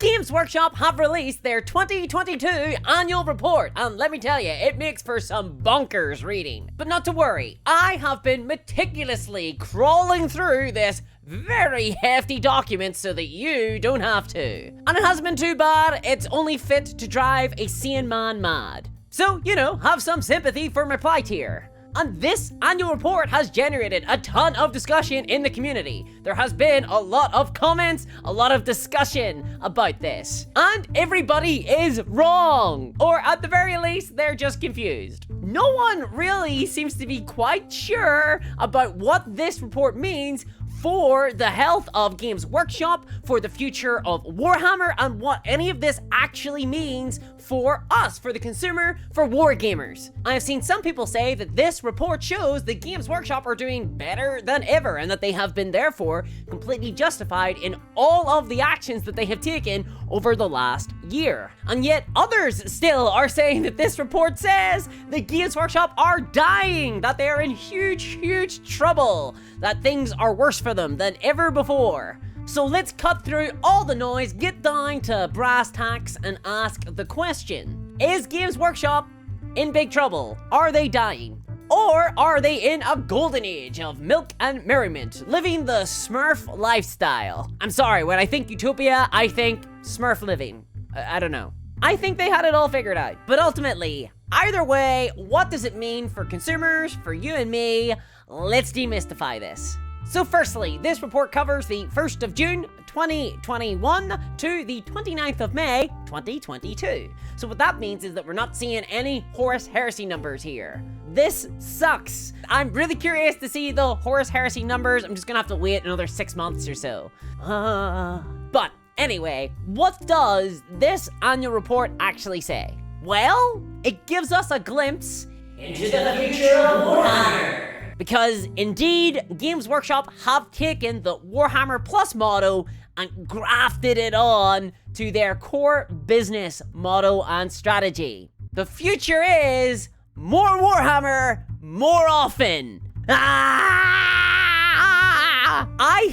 Games Workshop have released their 2022 annual report, and let me tell you, it makes for some bonkers reading. But not to worry, I have been meticulously crawling through this very hefty document so that you don't have to. And it hasn't been too bad, it's only fit to drive a sane man mad. So, you know, have some sympathy for my plight here. And this annual report has generated a ton of discussion in the community. There has been a lot of comments, a lot of discussion about this. And everybody is wrong. Or at the very least, they're just confused. No one really seems to be quite sure about what this report means for the health of Games Workshop, for the future of Warhammer, and what any of this actually means for us, for the consumer, for wargamers. I have seen some people say that this report shows that Games Workshop are doing better than ever, and that they have been therefore completely justified in all of the actions that they have taken over the last year. And yet others still are saying that this report says that Games Workshop are dying, that they are in huge trouble, that things are worse for them than ever before. So let's cut through all the noise, get down to brass tacks, and ask the question. Is Games Workshop in big trouble? Are they dying? Or are they in a golden age of milk and merriment, living the Smurf lifestyle? I'm sorry, when I think Utopia, I think Smurf living. I don't know. I think they had it all figured out. But ultimately, either way, what does it mean for consumers, for you and me? Let's demystify this. So firstly, this report covers the 1st of June 2021 to the 29th of May 2022. So what that means is that we're not seeing any Horus Heresy numbers here. This sucks. I'm really curious to see the Horus Heresy numbers. I'm just gonna have to wait another 6 months or so. But anyway, what does this annual report actually say? Well, it gives us a glimpse into the future of Warhammer. Because indeed, Games Workshop have taken the Warhammer Plus motto and grafted it on to their core business motto and strategy. The future is more Warhammer, more often. I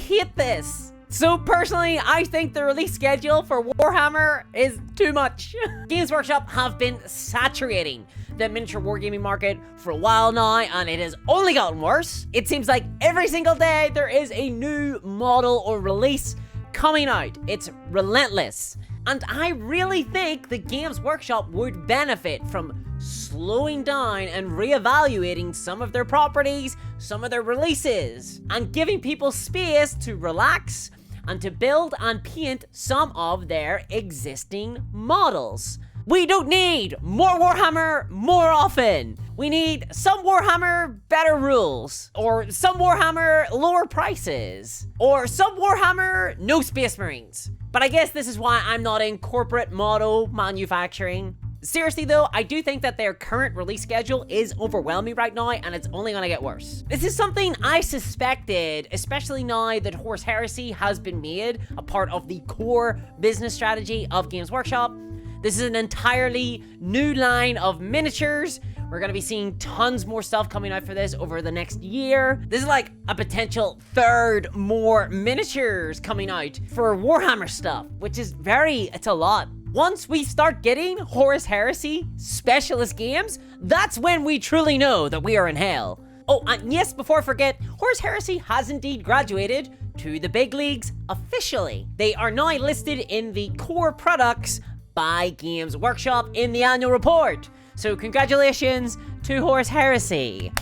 hate this. So personally, I think the release schedule for Warhammer is too much. Games Workshop have been saturating the miniature wargaming market for a while now, and it has only gotten worse. It seems like every single day there is a new model or release coming out. It's relentless. And I really think the Games Workshop would benefit from slowing down and reevaluating some of their properties, some of their releases, and giving people space to relax and to build and paint some of their existing models. We don't need more Warhammer more often. We need some Warhammer better rules, or some Warhammer lower prices, or some Warhammer no Space Marines. But I guess this is why I'm not in corporate model manufacturing. Seriously though, I do think that their current release schedule is overwhelming right now, and it's only gonna get worse. This is something I suspected, especially now that Horus Heresy has been made a part of the core business strategy of Games Workshop. This is an entirely new line of miniatures. We're gonna be seeing tons more stuff coming out for this over the next year. This is like a potential third more miniatures coming out for Warhammer stuff, which is it's a lot. Once we start getting Horus Heresy specialist games, that's when we truly know that we are in hell. Oh, and yes, before I forget, Horus Heresy has indeed graduated to the big leagues officially. They are now listed in the core products by Games Workshop in the annual report. So congratulations to Horus Heresy.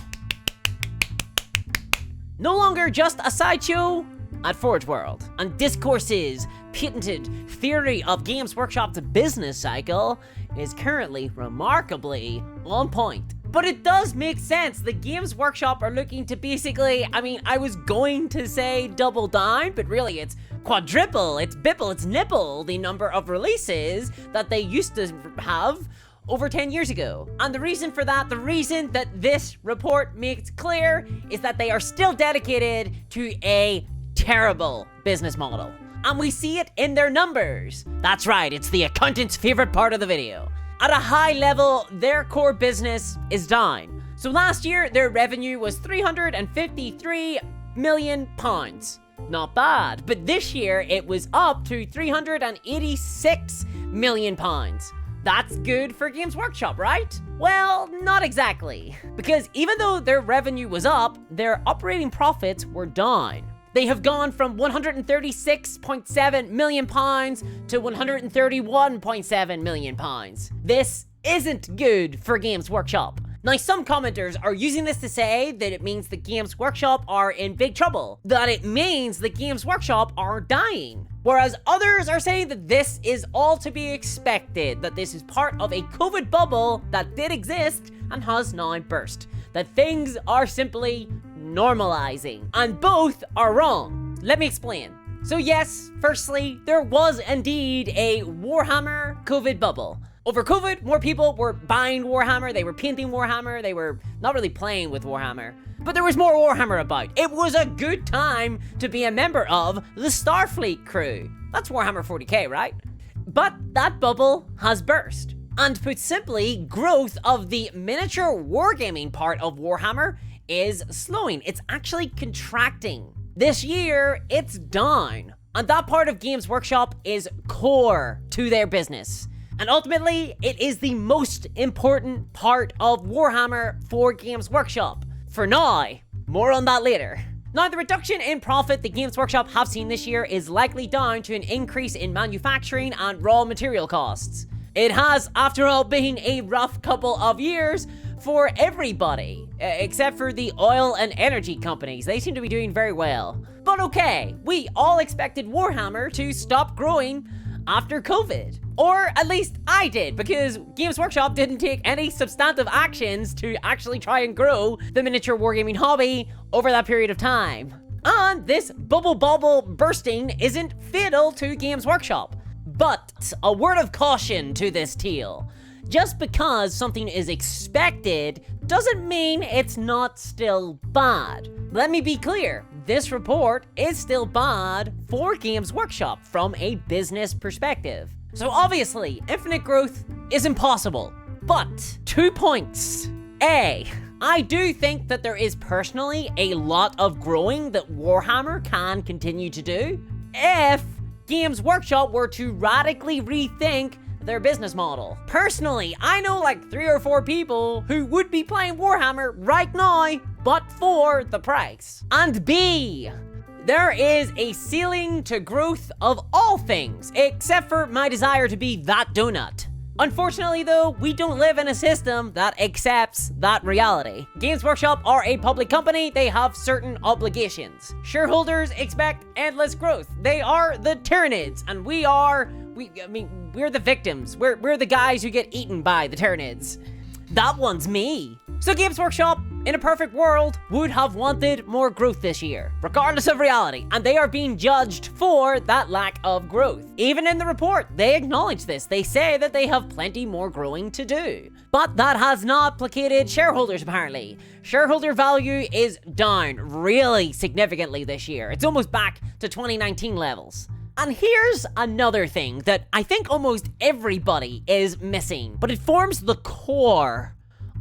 No longer just a sideshow at Forge World. And Discourse's patented theory of Games Workshop's business cycle is currently remarkably on point. But it does make sense. The Games Workshop are looking to basically, I was going to say double down, but really it's quadruple, it's bipple, it's nipple the number of releases that they used to have over 10 years ago. And the reason for that, the reason that this report makes clear, is that they are still dedicated to a terrible business model. And we see it in their numbers. That's right, it's the accountant's favorite part of the video. At a high level, their core business is down. So last year, their revenue was £353 million. Not bad. But this year, it was up to £386 million. That's good for Games Workshop, right? Well, not exactly. Because even though their revenue was up, their operating profits were down. They have gone from £136.7 million to £131.7 million. This isn't good for Games Workshop. Now, some commenters are using this to say that it means the Games Workshop are in big trouble, that it means the Games Workshop are dying. Whereas others are saying that this is all to be expected, that this is part of a COVID bubble that did exist and has now burst, that things are simply normalizing, and both are wrong. Let me explain. So yes, firstly, there was indeed a Warhammer COVID bubble. Over COVID, more people were buying Warhammer, they were painting Warhammer, they were not really playing with Warhammer. But there was more Warhammer about. It was a good time to be a member of the Starfleet crew. That's Warhammer 40k, right? But that bubble has burst. And put simply, growth of the miniature wargaming part of Warhammer is slowing. It's actually contracting. This year, it's down. And that part of Games Workshop is core to their business. And ultimately, it is the most important part of Warhammer for Games Workshop. For now, more on that later. Now, the reduction in profit the Games Workshop have seen this year is likely down to an increase in manufacturing and raw material costs. It has, after all, been a rough couple of years for everybody, except for the oil and energy companies. They seem to be doing very well. But okay, we all expected Warhammer to stop growing after COVID. Or at least I did, because Games Workshop didn't take any substantive actions to actually try and grow the miniature wargaming hobby over that period of time. And this bubble bursting isn't fatal to Games Workshop. But a word of caution to this tale. Just because something is expected doesn't mean it's not still bad. Let me be clear, this report is still bad for Games Workshop from a business perspective. So obviously, infinite growth is impossible. But 2 points. A, I do think that there is personally a lot of growing that Warhammer can continue to do if Games Workshop were to radically rethink their business model. Personally, I know like 3 or 4 people who would be playing Warhammer right now, but for the price. And B, there is a ceiling to growth of all things, except for my desire to be that donut. Unfortunately though, we don't live in a system that accepts that reality. Games Workshop are a public company, they have certain obligations. Shareholders expect endless growth. They are the Tyranids, and we're the victims. We're the guys who get eaten by the Tyranids. That one's me. So Games Workshop, in a perfect world, would have wanted more growth this year, regardless of reality, and they are being judged for that lack of growth. Even in the report, they acknowledge this. They say that they have plenty more growing to do. But that has not placated shareholders, apparently. Shareholder value is down really significantly this year. It's almost back to 2019 levels. And here's another thing that I think almost everybody is missing, but it forms the core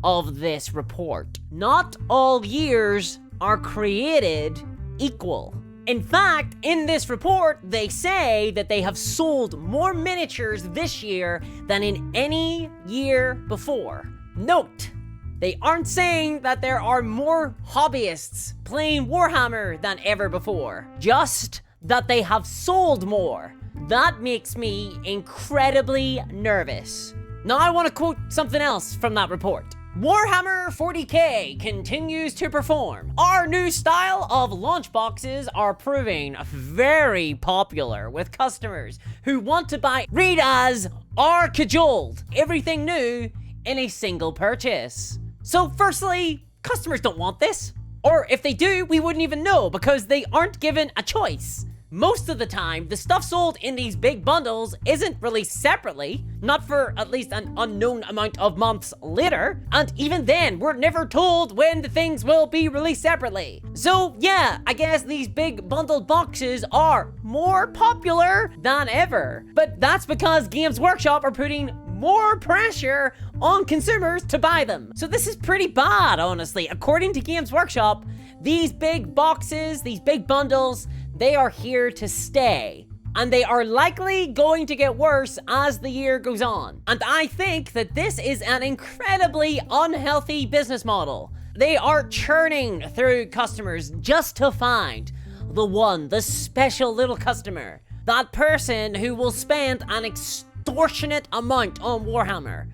of this report. Not all years are created equal. In fact, in this report, they say that they have sold more miniatures this year than in any year before. Note, they aren't saying that there are more hobbyists playing Warhammer than ever before, just that they have sold more. That makes me incredibly nervous. Now I want to quote something else from that report. Warhammer 40k continues to perform. Our new style of launch boxes are proving very popular with customers who want to buy, read as, are cajoled, everything new in a single purchase. So firstly, customers don't want this. Or if they do, we wouldn't even know because they aren't given a choice. Most of the time, the stuff sold in these big bundles isn't released separately, not for at least an unknown amount of months later, and even then, we're never told when the things will be released separately. So yeah, I guess these big bundled boxes are more popular than ever, but that's because Games Workshop are putting more pressure on consumers to buy them. So this is pretty bad, honestly. According to Games Workshop, these big boxes, these big bundles, they are here to stay. And they are likely going to get worse as the year goes on. And I think that this is an incredibly unhealthy business model. They are churning through customers just to find the special little customer. That person who will spend an extortionate amount on Warhammer.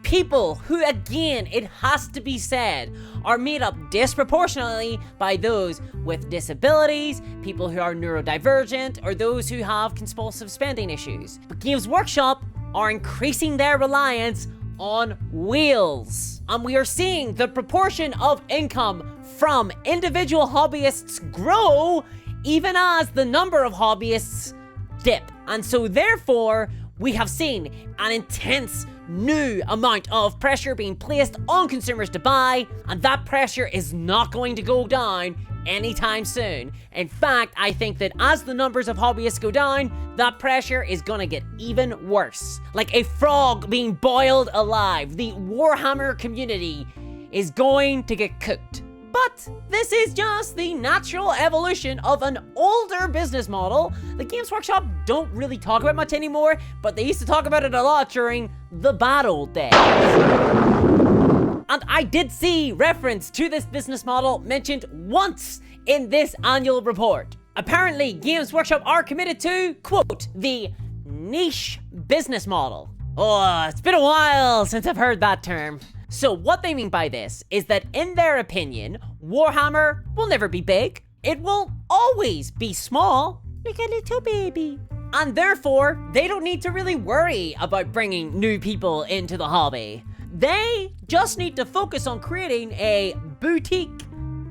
People who, again, it has to be said, are made up disproportionately by those with disabilities, people who are neurodivergent, or those who have compulsive spending issues. But Games Workshop are increasing their reliance on wheels. And we are seeing the proportion of income from individual hobbyists grow even as the number of hobbyists dip. And so therefore, we have seen an intense new amount of pressure being placed on consumers to buy, and that pressure is not going to go down anytime soon. In fact, I think that as the numbers of hobbyists go down, that pressure is gonna get even worse. Like a frog being boiled alive, the Warhammer community is going to get cooked. But this is just the natural evolution of an older business model that Games Workshop don't really talk about much anymore, but they used to talk about it a lot during the bad old days. And I did see reference to this business model mentioned once in this annual report. Apparently, Games Workshop are committed to, quote, the niche business model. Oh, it's been a while since I've heard that term. So what they mean by this is that in their opinion, Warhammer will never be big. It will always be small, like a little baby. And therefore, they don't need to really worry about bringing new people into the hobby. They just need to focus on creating a boutique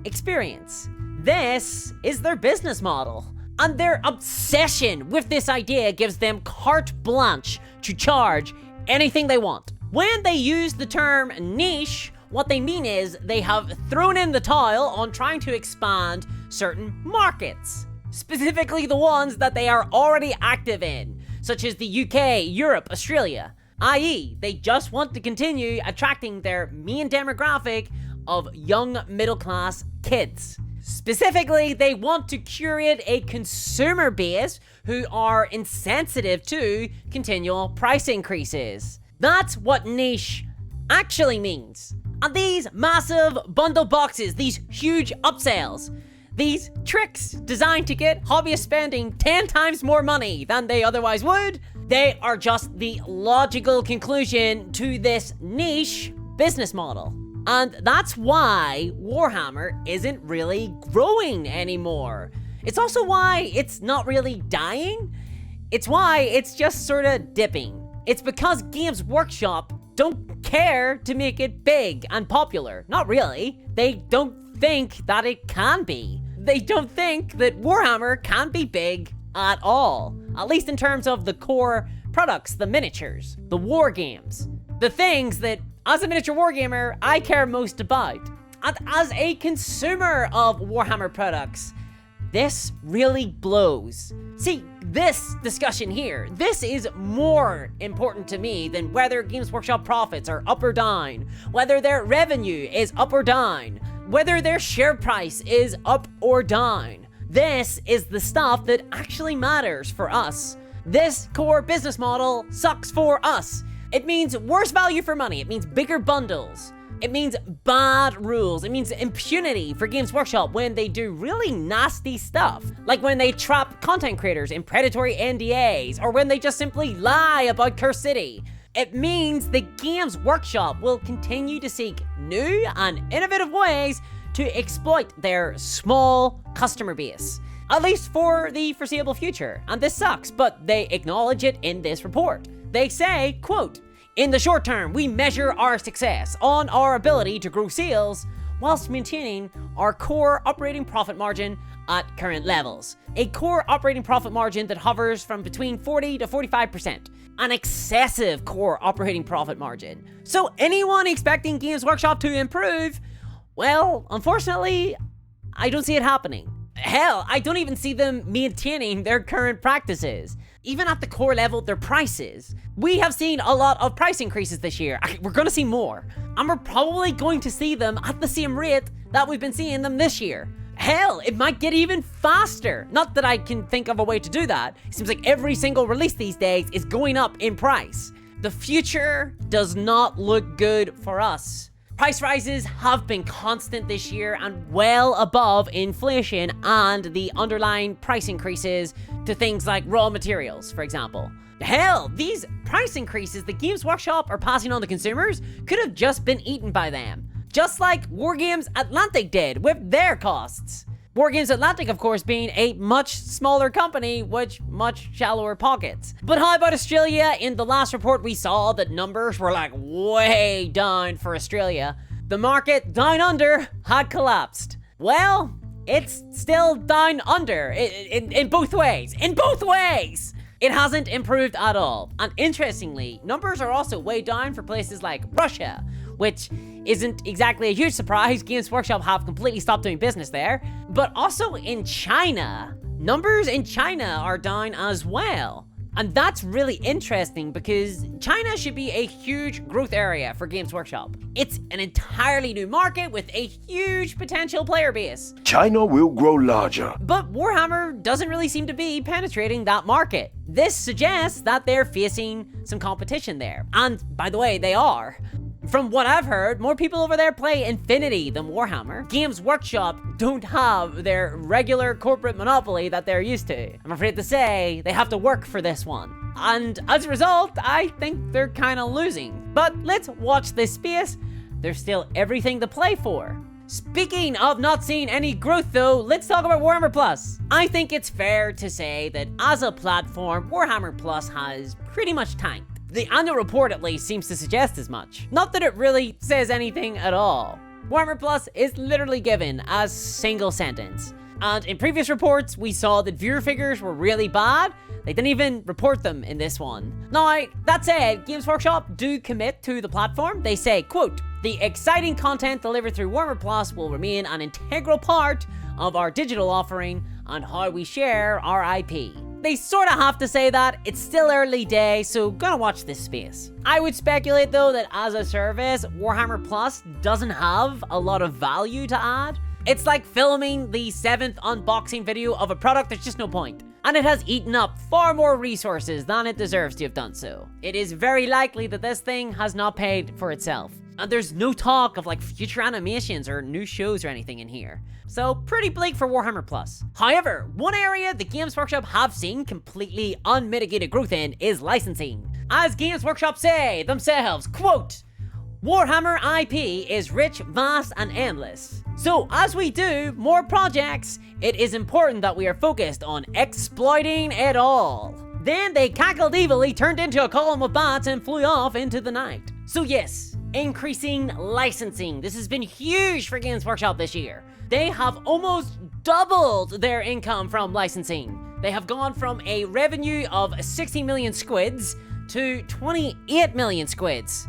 experience. This is their business model. And their obsession with this idea gives them carte blanche to charge anything they want. When they use the term niche, what they mean is they have thrown in the towel on trying to expand certain markets, specifically the ones that they are already active in, such as the UK, Europe, Australia, i.e. they just want to continue attracting their main demographic of young middle-class kids. Specifically, they want to curate a consumer base who are insensitive to continual price increases. That's what niche actually means. And these massive bundle boxes, these huge upsells, these tricks designed to get hobbyists spending 10 times more money than they otherwise would, they are just the logical conclusion to this niche business model. And that's why Warhammer isn't really growing anymore. It's also why it's not really dying. It's why it's just sort of dipping. It's because Games Workshop don't care to make it big and popular. Not really. They don't think that it can be. They don't think that Warhammer can be big at all. At least in terms of the core products, the miniatures, the war games, the things that, as a miniature wargamer, I care most about. And as a consumer of Warhammer products, this really blows. See, this discussion here, this is more important to me than whether Games Workshop profits are up or down, whether their revenue is up or down, whether their share price is up or down. This is the stuff that actually matters for us. This core business model sucks for us. It means worse value for money. It means bigger bundles. It means bad rules. It means impunity for Games Workshop when they do really nasty stuff. Like when they trap content creators in predatory NDAs, or when they just simply lie about Curse City. It means that Games Workshop will continue to seek new and innovative ways to exploit their small customer base. At least for the foreseeable future. And this sucks, but they acknowledge it in this report. They say, quote, "In the short term, we measure our success on our ability to grow sales whilst maintaining our core operating profit margin at current levels. A core operating profit margin that hovers from between 40 to 45%. An excessive core operating profit margin. So anyone expecting Games Workshop to improve, well, unfortunately, I don't see it happening. Hell, I don't even see them maintaining their current practices. Even at the core level, their prices. We have seen a lot of price increases this year. We're gonna see more. And we're probably going to see them at the same rate that we've been seeing them this year. Hell, it might get even faster. Not that I can think of a way to do that. It seems like every single release these days is going up in price. The future does not look good for us. Price rises have been constant this year and well above inflation and the underlying price increases to things like raw materials, for example. Hell, these price increases the Games Workshop are passing on to consumers could have just been eaten by them. Just like Wargames Atlantic did with their costs. Wargames Atlantic, of course, being a much smaller company with much shallower pockets. But how about Australia? In the last report we saw that numbers were like way down for Australia. The market down under had collapsed. Well, it's still down under in both ways. In both ways! It hasn't improved at all. And interestingly, numbers are also way down for places like Russia, which isn't exactly a huge surprise. Games Workshop have completely stopped doing business there. But also in China. Numbers in China are down as well. And that's really interesting because China should be a huge growth area for Games Workshop. It's an entirely new market with a huge potential player base. China will grow larger. But Warhammer doesn't really seem to be penetrating that market. This suggests that they're facing some competition there. And by the way, they are. From what I've heard, more people over there play Infinity than Warhammer. Games Workshop don't have their regular corporate monopoly that they're used to. I'm afraid to say, they have to work for this one. And as a result, I think they're kind of losing. But let's watch this space. There's still everything to play for. Speaking of not seeing any growth though, let's talk about Warhammer Plus. I think it's fair to say that as a platform, Warhammer Plus has pretty much tanked. The annual report at least seems to suggest as much. Not that it really says anything at all. Warhammer Plus is literally given as single sentence. And in previous reports, we saw that viewer figures were really bad. They didn't even report them in this one. Now, that said, Games Workshop do commit to the platform. They say, quote, "The exciting content delivered through Warhammer Plus will remain an integral part of our digital offering and how we share our IP." They sort of have to say that. It's still early days, so gonna watch this space. I would speculate though that as a service, Warhammer Plus doesn't have a lot of value to add. It's like filming the 7th unboxing video of a product, there's just no point. And it has eaten up far more resources than it deserves to have done so. It is very likely that this thing has not paid for itself. And there's no talk of like future animations or new shows or anything in here. So pretty bleak for Warhammer Plus. However, one area the Games Workshop have seen completely unmitigated growth in is licensing. As Games Workshop say themselves, quote, "Warhammer IP is rich, vast, and endless. So as we do more projects, it is important that we are focused on exploiting it all." Then they cackled evilly, turned into a column of bats, and flew off into the night. So yes, increasing licensing. This has been huge for Games Workshop this year. They have almost doubled their income from licensing. They have gone from a revenue of 16 million squids to 28 million squids.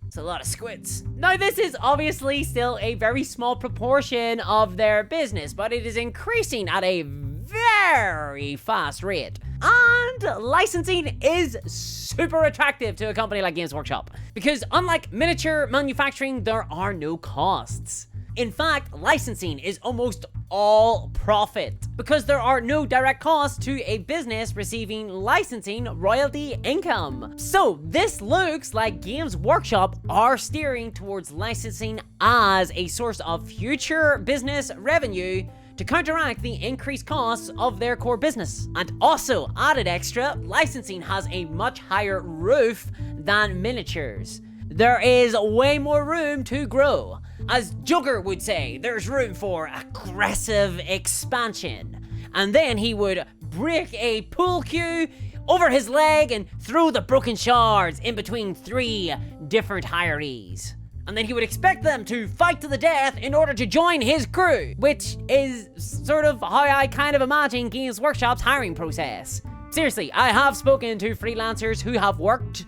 It's a lot of squids. Now, this is obviously still a very small proportion of their business, but it is increasing at a very fast rate. And licensing is super attractive to a company like Games Workshop, because unlike miniature manufacturing, there are no costs. In fact, licensing is almost all profit because there are no direct costs to a business receiving licensing royalty income. So this looks like Games Workshop are steering towards licensing as a source of future business revenue to counteract the increased costs of their core business. And also, added extra, licensing has a much higher roof than miniatures. There is way more room to grow. As Joker would say, there's room for aggressive expansion. And then he would break a pool cue over his leg and throw the broken shards in between 3 different hirees. And then he would expect them to fight to the death in order to join his crew, which is sort of how I kind of imagine Games Workshop's hiring process. Seriously, I have spoken to freelancers who have worked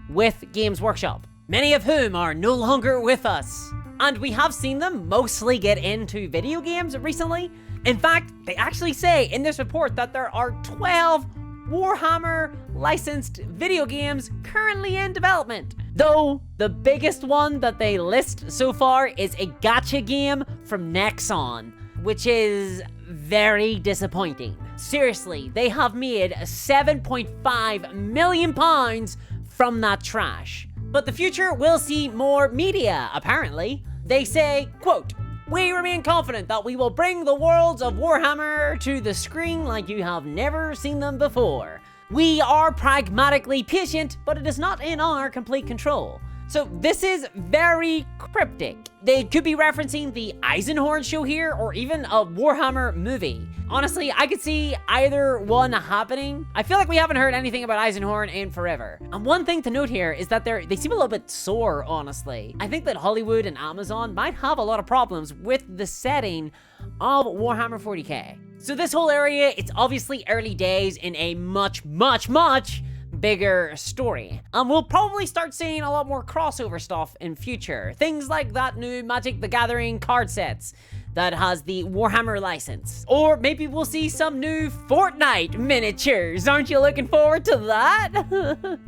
with Games Workshop, many of whom are no longer with us. And we have seen them mostly get into video games recently. In fact, they actually say in this report that there are 12 Warhammer licensed video games currently in development. Though, the biggest one that they list so far is a gacha game from Nexon, which is very disappointing. Seriously, they have made £7.5 million from that trash. But the future will see more media, apparently. They say, quote, "We remain confident that we will bring the worlds of Warhammer to the screen like you have never seen them before. We are pragmatically patient, but it is not in our complete control." So this is very cryptic. They could be referencing the Eisenhorn show here, or even a Warhammer movie. Honestly, I could see either one happening. I feel like we haven't heard anything about Eisenhorn in forever. And one thing to note here is that they seem a little bit sore, honestly. I think that Hollywood and Amazon might have a lot of problems with the setting of Warhammer 40k. So this whole area, it's obviously early days in a much bigger story. And we'll probably start seeing a lot more crossover stuff in future. Things like that new Magic the Gathering card sets that has the Warhammer license. Or maybe we'll see some new Fortnite miniatures. Aren't you looking forward to that?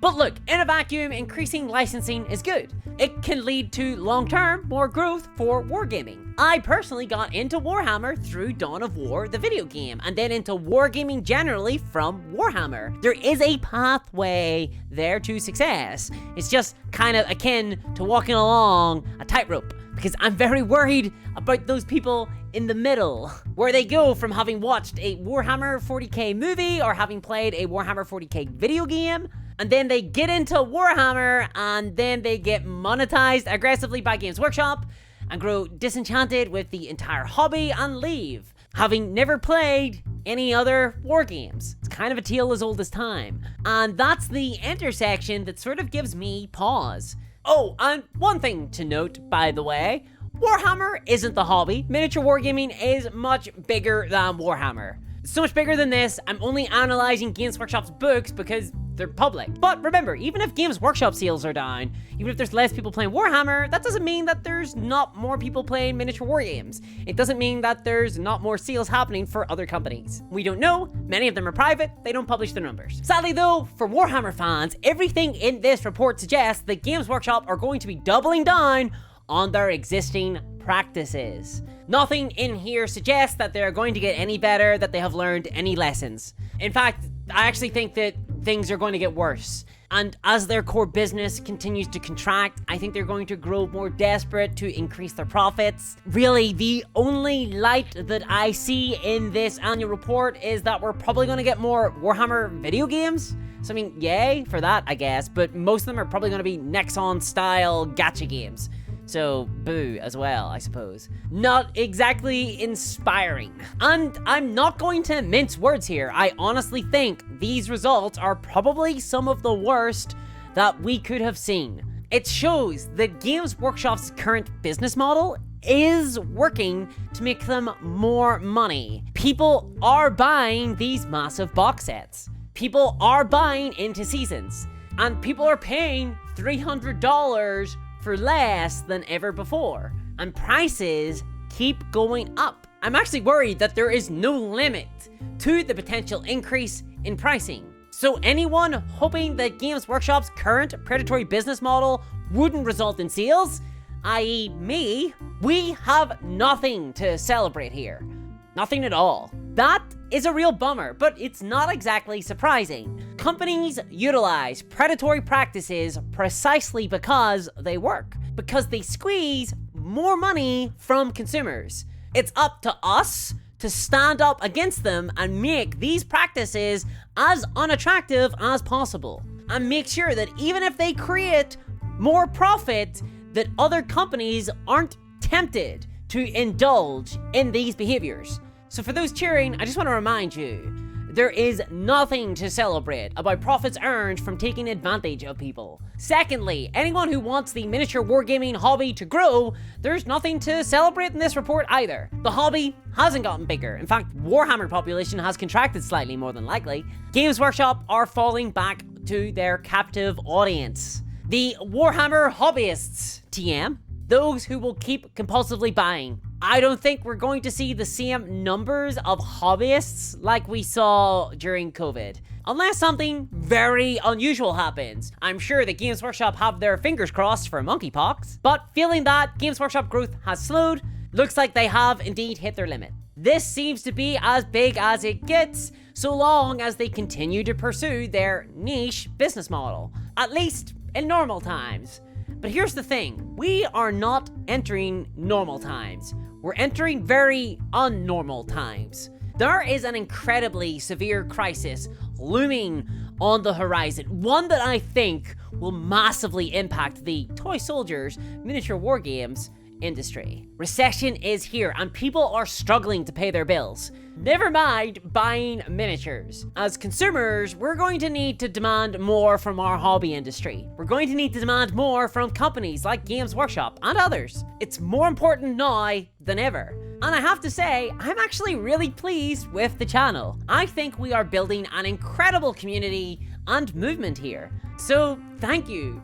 But look, in a vacuum, increasing licensing is good. It can lead to long-term more growth for wargaming. I personally got into Warhammer through Dawn of War, the video game, and then into wargaming generally from Warhammer. There is a pathway there to success. It's just kind of akin to walking along a tightrope, because I'm very worried about those people in the middle, where they go from having watched a Warhammer 40k movie or having played a Warhammer 40k video game, and then they get into Warhammer, and then they get monetized aggressively by Games Workshop, and grow disenchanted with the entire hobby and leave, having never played any other war games. It's kind of a tale as old as time. And that's the intersection that sort of gives me pause. Oh, and one thing to note, by the way, Warhammer isn't the hobby. Miniature wargaming is much bigger than Warhammer. It's so much bigger than this. I'm only analyzing Games Workshop's books because they're public. But remember, even if Games Workshop sales are down, even if there's less people playing Warhammer, that doesn't mean that there's not more people playing miniature war games. It doesn't mean that there's not more sales happening for other companies. We don't know. Many of them are private. They don't publish their numbers. Sadly though, for Warhammer fans, everything in this report suggests that Games Workshop are going to be doubling down on their existing practices. Nothing in here suggests that they're going to get any better, that they have learned any lessons. In fact, I actually think that things are going to get worse. And as their core business continues to contract, I think they're going to grow more desperate to increase their profits. Really, the only light that I see in this annual report is that we're probably going to get more Warhammer video games. So I mean, yay for that, I guess, but most of them are probably going to be Nexon-style gacha games. So, boo as well, I suppose. Not exactly inspiring. And I'm not going to mince words here. I honestly think these results are probably some of the worst that we could have seen. It shows that Games Workshop's current business model is working to make them more money. People are buying these massive box sets. People are buying into seasons. And people are paying $300 for less than ever before, and prices keep going up. I'm actually worried that there is no limit to the potential increase in pricing. So anyone hoping that Games Workshop's current predatory business model wouldn't result in sales, i.e. me, we have nothing to celebrate here. Nothing at all. That is a real bummer, but it's not exactly surprising. Companies utilize predatory practices precisely because they work, because they squeeze more money from consumers. It's up to us to stand up against them and make these practices as unattractive as possible, and make sure that even if they create more profit, that other companies aren't tempted to indulge in these behaviors. So for those cheering, I just want to remind you, there is nothing to celebrate about profits earned from taking advantage of people. Secondly, anyone who wants the miniature wargaming hobby to grow, there's nothing to celebrate in this report either. The hobby hasn't gotten bigger. In fact, Warhammer population has contracted slightly, more than likely. Games Workshop are falling back to their captive audience. The Warhammer hobbyists, TM, those who will keep compulsively buying. I don't think we're going to see the same numbers of hobbyists like we saw during COVID. Unless something very unusual happens. I'm sure that Games Workshop have their fingers crossed for monkeypox, but feeling that Games Workshop growth has slowed, Looks like they have indeed hit their limit. This seems to be as big as it gets, so long as they continue to pursue their niche business model, at least in normal times. But here's the thing, we are not entering normal times. We're entering very unnormal times. There is an incredibly severe crisis looming on the horizon, one that I think will massively impact the toy soldiers miniature war games industry. Recession is here and people are struggling to pay their bills. Never mind buying miniatures. As consumers, we're going to need to demand more from our hobby industry. We're going to need to demand more from companies like Games Workshop and others. It's more important now than ever. And I have to say, I'm actually really pleased with the channel. I think we are building an incredible community and movement here. So thank you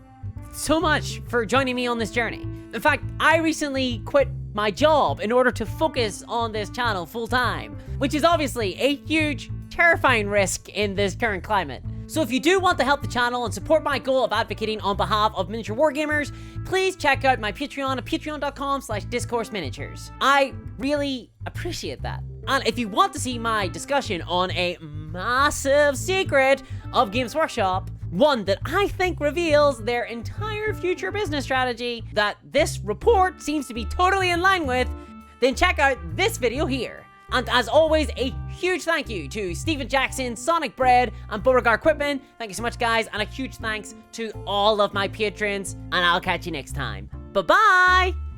so much for joining me on this journey. In fact, I recently quit my job in order to focus on this channel full time, which is obviously a huge, terrifying risk in this current climate. So if you do want to help the channel and support my goal of advocating on behalf of miniature wargamers, please check out my Patreon at patreon.com/discourseminiatures. I really appreciate that. And if you want to see my discussion on a massive secret of Games Workshop, one that I think reveals their entire future business strategy that this report seems to be totally in line with, then check out this video here. And as always, a huge thank you to Steven Jackson, Sonic Bread, and Beauregard Quitman. Thank you so much, guys, and a huge thanks to all of my patrons, and I'll catch you next time. Bye-bye!